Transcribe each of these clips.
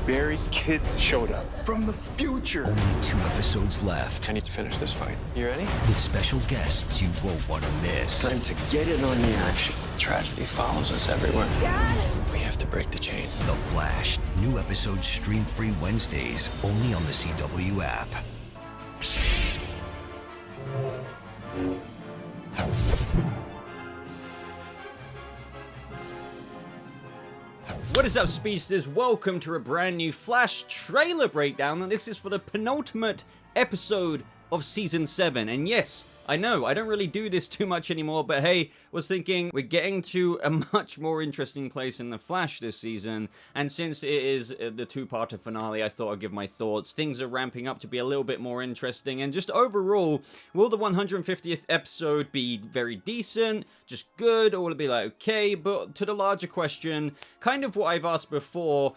Barry's kids showed up from the future. Only 2 episodes left. I need to finish this fight. You ready? With special guests you won't want to miss. Time to get in on the action. Tragedy follows us everywhere. Dad! We have to break the chain. The Flash. New episodes stream free Wednesdays, only on the CW app. What is up, speedsters? Welcome to a brand new Flash trailer breakdown, and this is for the penultimate episode of Season 7. And yes, I know, I don't really do this too much anymore, but hey, was thinking we're getting to a much more interesting place in The Flash this season, and since it is the two-parter finale, I thought I'd give my thoughts. Things are ramping up to be a little bit more interesting, and just overall, will the 150th episode be very decent, just good, or will it be like, okay? But to the larger question, kind of what I've asked before,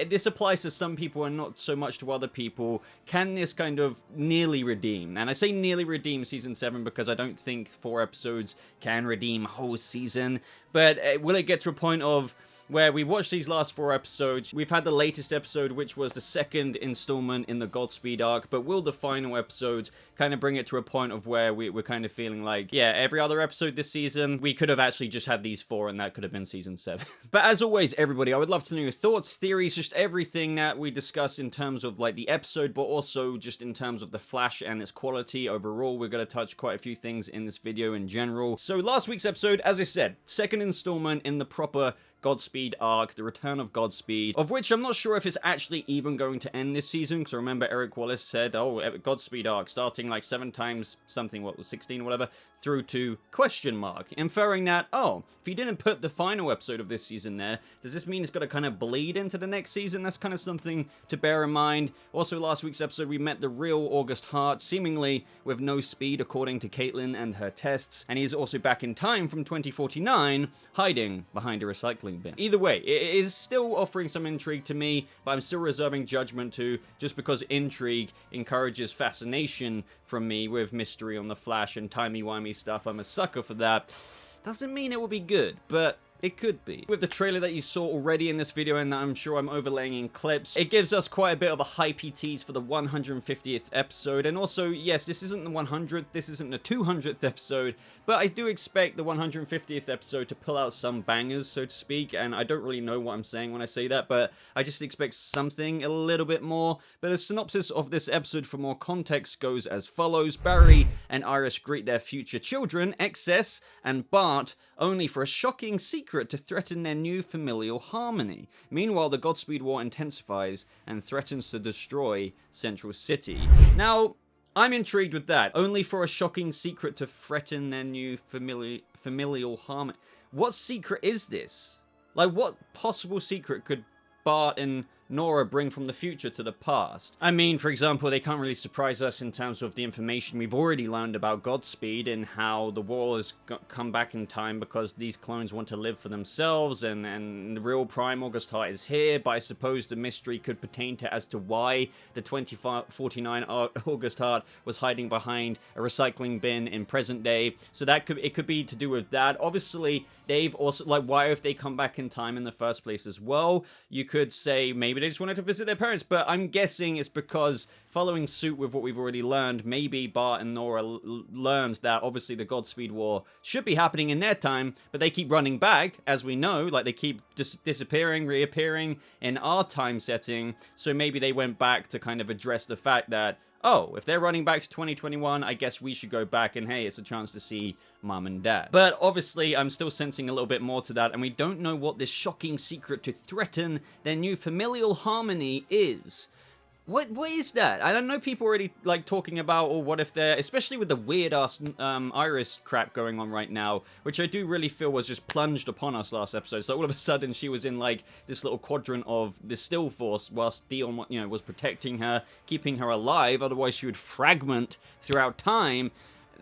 this applies to some people and not so much to other people. Can this kind of nearly redeem? And I say nearly redeem Season 7 because I don't think 4 episodes can redeem a whole season, but will it get to a point of where we watched these last 4 episodes, we've had the latest episode, which was the second installment in the Godspeed arc, but will the final episodes kind of bring it to a point of where we're kind of feeling like, yeah, every other episode this season, we could have actually just had these 4 and that could have been Season 7. But as always, everybody, I would love to know your thoughts, theories, just everything that we discuss in terms of like the episode, but also just in terms of the Flash and its quality overall. We're going to touch quite a few things in this video in general. So last week's episode, as I said, second installment in the proper Godspeed arc, the return of Godspeed, of which I'm not sure if it's actually even going to end this season, because I remember Eric Wallace said, oh, Godspeed arc, starting like 7 times something, what was 16 or whatever, through to question mark, inferring that, oh, if he didn't put the final episode of this season there, does this mean it's got to kind of bleed into the next season? That's kind of something to bear in mind. Also, last week's episode, we met the real August Hart, seemingly with no speed, according to Caitlin and her tests, and he's also back in time from 2049, hiding behind a recycling bin. Either way, it is still offering some intrigue to me, but I'm still reserving judgment to, just because intrigue encourages fascination from me with mystery on the Flash and timey-wimey stuff. I'm a sucker for that. Doesn't mean it will be good, but it could be. With the trailer that you saw already in this video, and I'm sure I'm overlaying in clips, it gives us quite a bit of a hypey tease for the 150th episode. And also, yes, this isn't the 100th, this isn't the 200th episode, but I do expect the 150th episode to pull out some bangers, so to speak. And I don't really know what I'm saying when I say that, but I just expect something a little bit more. But a synopsis of this episode for more context goes as follows. Barry and Iris greet their future children, Excess and Bart, only for a shocking secret to threaten their new familial harmony. Meanwhile, the Godspeed War intensifies and threatens to destroy Central City. Now, I'm intrigued with that. Only for a shocking secret to threaten their new familial harmony. What secret is this? Like, what possible secret could Bart and Nora bring from the future to the past? I mean, for example, they can't really surprise us in terms of the information we've already learned about Godspeed and how the war has come back in time because these clones want to live for themselves, and the real Prime August Heart is here. But I suppose the mystery could pertain to as to why the 2049 August Heart was hiding behind a recycling bin in present day. So that it could be to do with that. Obviously, they've also, like, why if they come back in time in the first place as well? You could say maybe they just wanted to visit their parents, but I'm guessing it's because, following suit with what we've already learned, maybe Bart and Nora learned that obviously the Godspeed War should be happening in their time, but they keep running back, as we know, like they keep disappearing, reappearing in our time setting, so maybe they went back to kind of address the fact that, oh, if they're running back to 2021, I guess we should go back and hey, it's a chance to see Mom and Dad. But obviously, I'm still sensing a little bit more to that, and we don't know what this shocking secret to threaten their new familial harmony is. What is that? I don't know, people already like talking about, or what if they're, especially with the weird ass Iris crap going on right now, which I do really feel was just plunged upon us last episode. So all of a sudden she was in like this little quadrant of the still force whilst Dion, you know, was protecting her, keeping her alive, otherwise she would fragment throughout time.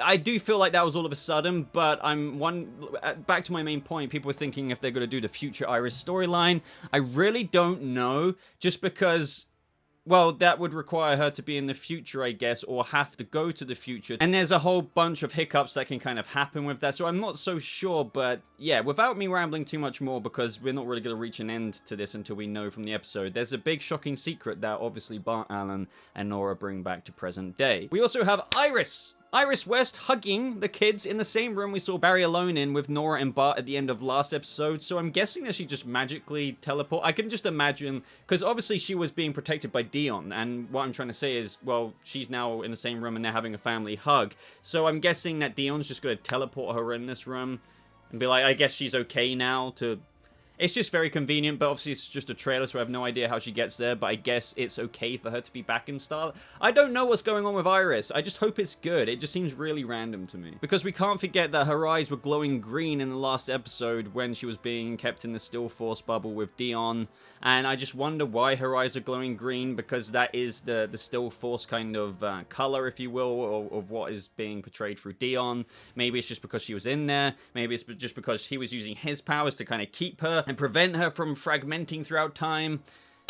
I do feel like that was all of a sudden, but back to my main point, people were thinking if they're going to do the future Iris storyline. I really don't know, just because well, that would require her to be in the future, I guess, or have to go to the future. And there's a whole bunch of hiccups that can kind of happen with that, so I'm not so sure, but yeah, without me rambling too much more, because we're not really going to reach an end to this until we know from the episode, there's a big shocking secret that obviously Bart Allen and Nora bring back to present day. We also have Iris West hugging the kids in the same room we saw Barry alone in with Nora and Bart at the end of last episode, so I'm guessing that she just magically teleport. I can just imagine, because obviously she was being protected by Dion, and what I'm trying to say is, well, she's now in the same room and they're having a family hug, so I'm guessing that Dion's just going to teleport her in this room and be like, I guess she's okay now to... It's just very convenient, but obviously it's just a trailer, so I have no idea how she gets there, but I guess it's okay for her to be back in Starlight. I don't know what's going on with Iris. I just hope it's good. It just seems really random to me. Because we can't forget that her eyes were glowing green in the last episode when she was being kept in the Still Force bubble with Dion, and I just wonder why her eyes are glowing green, because that is the Still Force kind of color, if you will, of what is being portrayed through Dion. Maybe it's just because she was in there. Maybe it's just because he was using his powers to kind of keep her and prevent her from fragmenting throughout time.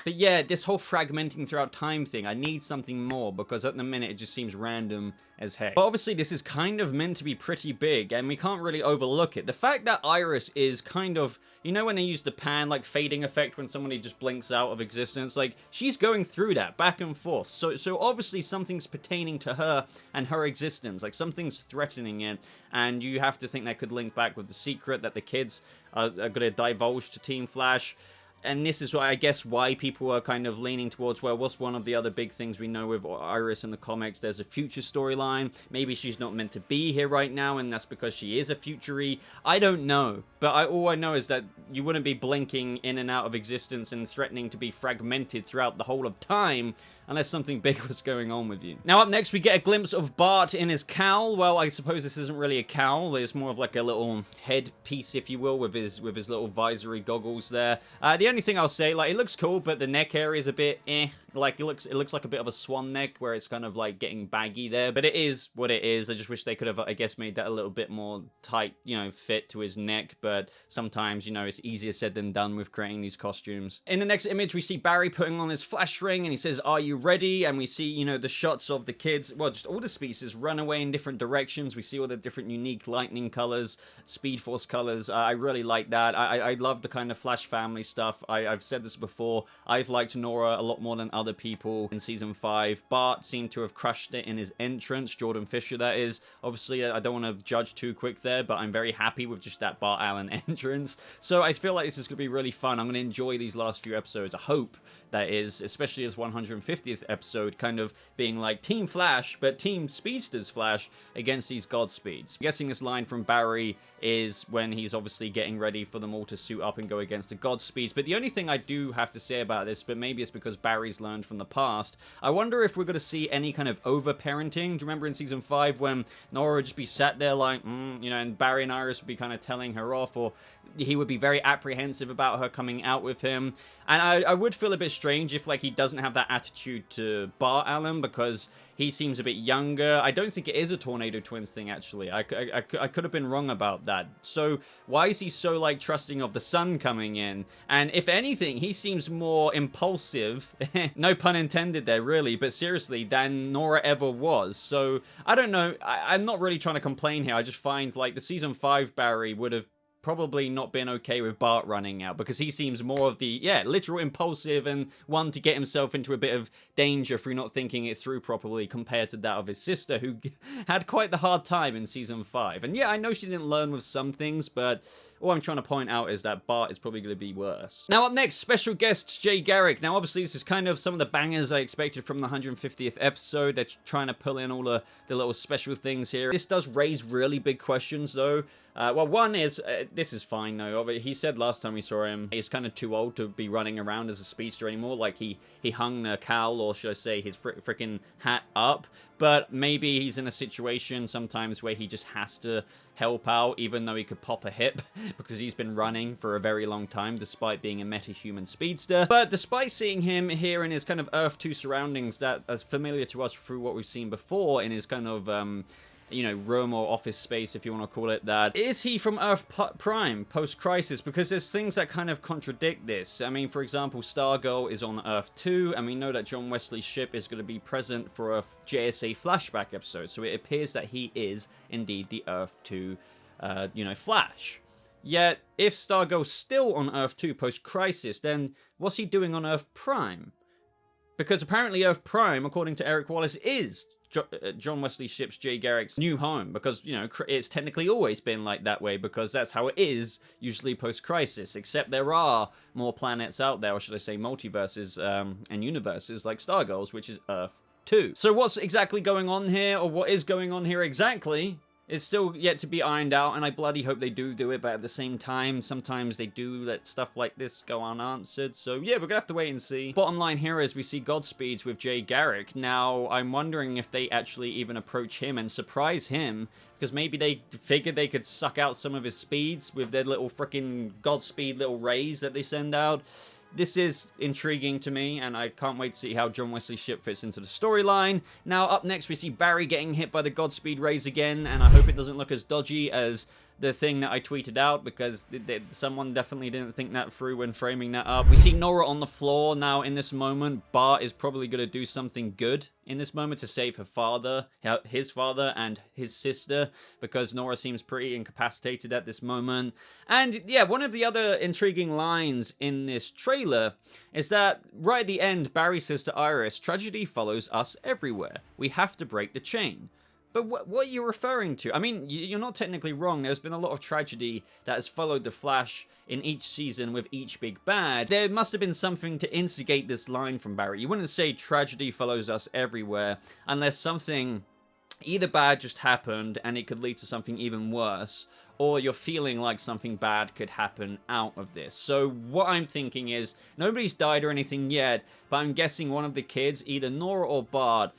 But yeah, this whole fragmenting throughout time thing, I need something more, because at the minute it just seems random as heck. But obviously this is kind of meant to be pretty big, and we can't really overlook it. The fact that Iris is kind of, you know when they use the pan, like, fading effect when somebody just blinks out of existence? Like, she's going through that, back and forth. So obviously something's pertaining to her and her existence. Like, something's threatening it, and you have to think that could link back with the secret that the kids are going to divulge to Team Flash. And this is why, I guess, why people are kind of leaning towards, well, what's one of the other big things we know with Iris in the comics? There's a future storyline. Maybe she's not meant to be here right now, and that's because she is a futuree. I don't know. But all I know is that you wouldn't be blinking in and out of existence and threatening to be fragmented throughout the whole of time unless something big was going on with you. Now up next we get a glimpse of Bart in his cowl. Well, I suppose this isn't really a cowl. It's more of like a little head piece, if you will, with his little visory goggles there. The only thing I'll say, like, it looks cool, but the neck area is a bit like it looks like a bit of a swan neck where it's kind of like getting baggy there, but it is what it is. I just wish they could have, I guess, made that a little bit more tight, you know, fit to his neck, but sometimes, you know, it's easier said than done with creating these costumes. In the next image we see Barry putting on his flash ring and he says, "Are you ready?" And we see, you know, the shots of the kids, well, just all the species run away in different directions. We see all the different unique lightning colors, Speed Force colors. I really like that. I love the kind of Flash family stuff. I've said this before. I've liked Nora a lot more than other people in season 5. Bart seemed to have crushed it in his entrance, Jordan Fisher that is. Obviously, I don't want to judge too quick there, but I'm very happy with just that Bart Allen entrance. So I feel like this is going to be really fun. I'm going to enjoy these last few episodes. I hope that is, especially this 150th episode, kind of being like Team Flash, but Team Speedsters Flash against these Godspeeds. I'm guessing this line from Barry is when he's obviously getting ready for them all to suit up and go against the Godspeeds. But the only thing I do have to say about this, but maybe it's because Barry's learned from the past, I wonder if we're going to see any kind of over-parenting. Do you remember in season 5 when Nora would just be sat there like, you know, and Barry and Iris would be kind of telling her off, or he would be very apprehensive about her coming out with him. And I would feel a bit strange if, like, he doesn't have that attitude to Bart Allen, because he seems a bit younger. I don't think it is a Tornado Twins thing, actually. I could have been wrong about that. So why is he so, like, trusting of the sun coming in? And if anything, he seems more impulsive, no pun intended there, really, but seriously, than Nora ever was. So, I don't know. I'm not really trying to complain here. I just find, like, the season 5 Barry would have probably not been okay with Bart running out, because he seems more of the, literal impulsive and one to get himself into a bit of danger through not thinking it through properly, compared to that of his sister, who had quite the hard time in season 5. And yeah, I know she didn't learn with some things, but all I'm trying to point out is that Bart is probably going to be worse. Now up next, special guest Jay Garrick. Now obviously this is kind of some of the bangers I expected from the 150th episode. They're trying to pull in all the little special things here. This does raise really big questions though. Well, one is, this is fine though. He said last time we saw him, he's kind of too old to be running around as a speedster anymore. Like he hung a cowl, or should I say his freaking hat up. But maybe he's in a situation sometimes where he just has to help out, even though he could pop a hip, because he's been running for a very long time, despite being a meta-human speedster. But despite seeing him here in his kind of Earth 2 surroundings that are familiar to us through what we've seen before in his kind of, you know, room or office space, if you want to call it that. Is he from Earth Prime post-Crisis? Because there's things that kind of contradict this. I mean, for example, Stargirl is on Earth 2, and we know that John Wesley's ship is going to be present for a JSA flashback episode, so it appears that he is indeed the Earth 2, you know, Flash. Yet, if Stargirl's still on Earth 2 post-Crisis, then what's he doing on Earth Prime? Because apparently Earth Prime, according to Eric Wallace, is John Wesley ship's Jay Garrick's new home, because, you know, it's technically always been like that way, because that's how it is usually post-Crisis, except there are more planets out there, or should I say multiverses and universes like Stargirl's, which is Earth 2. So what's exactly going on here, or what is going on here exactly, is still yet to be ironed out, and I bloody hope they do it, but at the same time, sometimes they do let stuff like this go unanswered, so yeah, we're gonna have to wait and see. Bottom line here is we see Godspeeds with Jay Garrick. Now, I'm wondering if they actually even approach him and surprise him, because maybe they figured they could suck out some of his speeds with their little freaking Godspeed little rays that they send out. This is intriguing to me, and I can't wait to see how John Wesley's ship fits into the storyline. Now, up next, we see Barry getting hit by the Godspeed rays again, and I hope it doesn't look as dodgy as the thing that I tweeted out, because someone definitely didn't think that through when framing that up. We see Nora on the floor. Now, in this moment, Bart is probably going to do something good in this moment to save her father, his father, and his sister, because Nora seems pretty incapacitated at this moment. And yeah, one of the other intriguing lines in this trailer is that right at the end, Barry says to Iris, "Tragedy follows us everywhere. We have to break the chain." But what are you referring to? I mean, you're not technically wrong. There's been a lot of tragedy that has followed the Flash in each season with each big bad. There must have been something to instigate this line from Barry. You wouldn't say tragedy follows us everywhere unless something either bad just happened and it could lead to something even worse, or you're feeling like something bad could happen out of this. So what I'm thinking is, nobody's died or anything yet, but I'm guessing one of the kids, either Nora or Bart,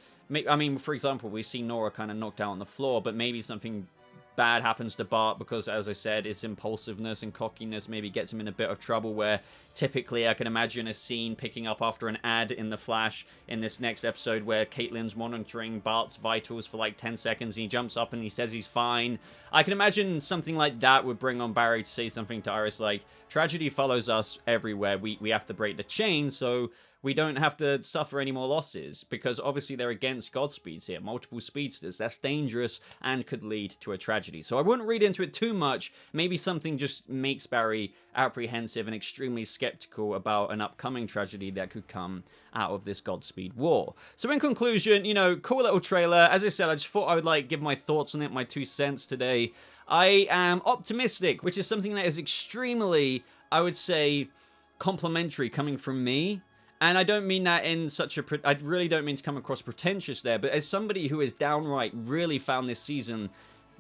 I mean, for example, we see Nora kind of knocked out on the floor, but maybe something bad happens to Bart because, as I said, his impulsiveness and cockiness maybe gets him in a bit of trouble, where typically I can imagine a scene picking up after an ad in The Flash in this next episode where Caitlin's monitoring Bart's vitals for like 10 seconds and he jumps up and he says he's fine. I can imagine something like that would bring on Barry to say something to Iris like, "Tragedy follows us everywhere. We have to break the chain so we don't have to suffer any more losses," because obviously they're against Godspeeds here, multiple speedsters. That's dangerous and could lead to a tragedy. So I wouldn't read into it too much. Maybe something just makes Barry apprehensive and extremely skeptical about an upcoming tragedy that could come out of this Godspeed war. So in conclusion, you know, cool little trailer. As I said, I just thought I would like give my thoughts on it, my 2 cents today. I am optimistic, which is something that is extremely, I would say, complimentary coming from me. And I don't mean that in such a... I really don't mean to come across pretentious there, but as somebody who has downright really found this season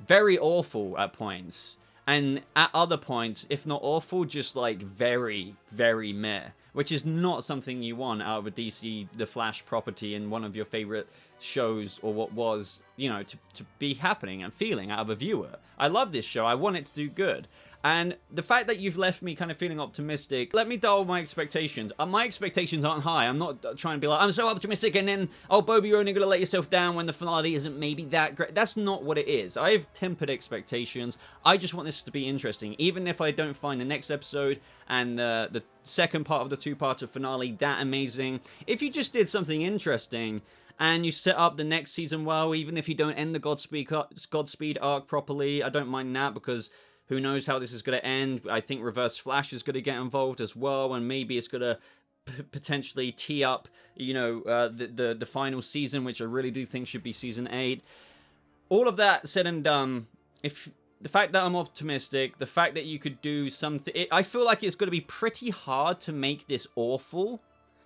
very awful at points, and at other points, if not awful, just like very, very meh, which is not something you want out of a DC The Flash property in one of your favorite shows, or what was, you know, to be happening and feeling out of a viewer. I love this show. I want it to do good. And the fact that you've left me kind of feeling optimistic, let me dull my expectations. My expectations aren't high. I'm not trying to be like, I'm so optimistic, and then, oh, Boba, you're only going to let yourself down when the finale isn't maybe that great. That's not what it is. I have tempered expectations. I just want this to be interesting. Even if I don't find the next episode and the second part of the 2-parter finale that amazing, if you just did something interesting and you set up the next season well, even if you don't end the Godspeed arc properly, I don't mind that, because who knows how this is going to end. I think Reverse Flash is going to get involved as well, and maybe it's going to potentially tee up, you know, the final season, which I really do think should be season 8. All of that said and done, if the fact that I'm optimistic, the fact that you could do something, I feel like it's going to be pretty hard to make this awful.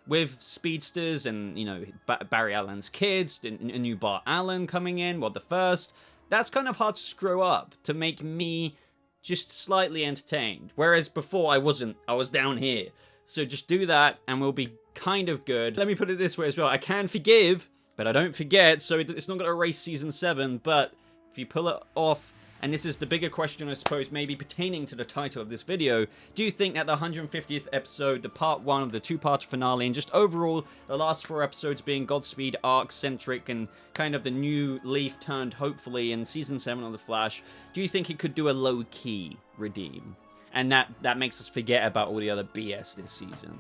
With speedsters and, you know, Barry Allen's kids, a new Bart Allen coming in, the first, that's kind of hard to screw up to make me just slightly entertained. Whereas before I wasn't, I was down here. So just do that and we'll be kind of good. Let me put it this way as well. I can forgive, but I don't forget, so it's not going to erase season 7, but if you pull it off and this is the bigger question, I suppose, maybe pertaining to the title of this video, do you think that the 150th episode, the part 1 of the 2-part finale, and just overall the last 4 episodes being Godspeed arc-centric and kind of the new leaf turned, hopefully, in Season 7 of The Flash, do you think it could do a low-key redeem? And that makes us forget about all the other BS this season.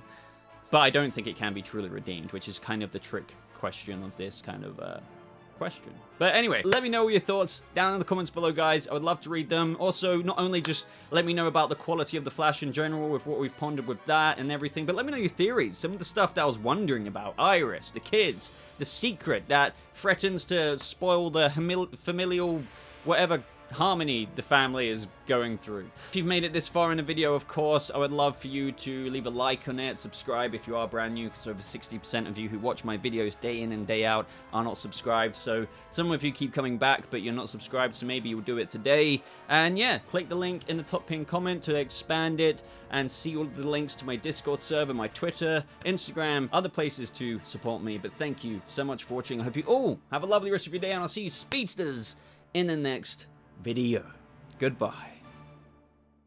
But I don't think it can be truly redeemed, which is kind of the trick question of this kind of question. But anyway, let me know your thoughts down in the comments below, guys. I would love to read them. Also, not only just let me know about the quality of The Flash in general with what we've pondered with that and everything, but let me know your theories. Some of the stuff that I was wondering about. Iris, the kids, the secret that threatens to spoil the familial whatever harmony the family is going through. If you've made it this far in the video, of course, I would love for you to leave a like on it, subscribe if you are brand new, because over 60% of you who watch my videos day in and day out are not subscribed. So some of you keep coming back, but you're not subscribed, so maybe you'll do it today. And yeah, click the link in the top pinned comment to expand it and see all of the links to my Discord server, my Twitter, Instagram, other places to support me. But thank you so much for watching. I hope you all have a lovely rest of your day, and I'll see you speedsters in the next video. Goodbye.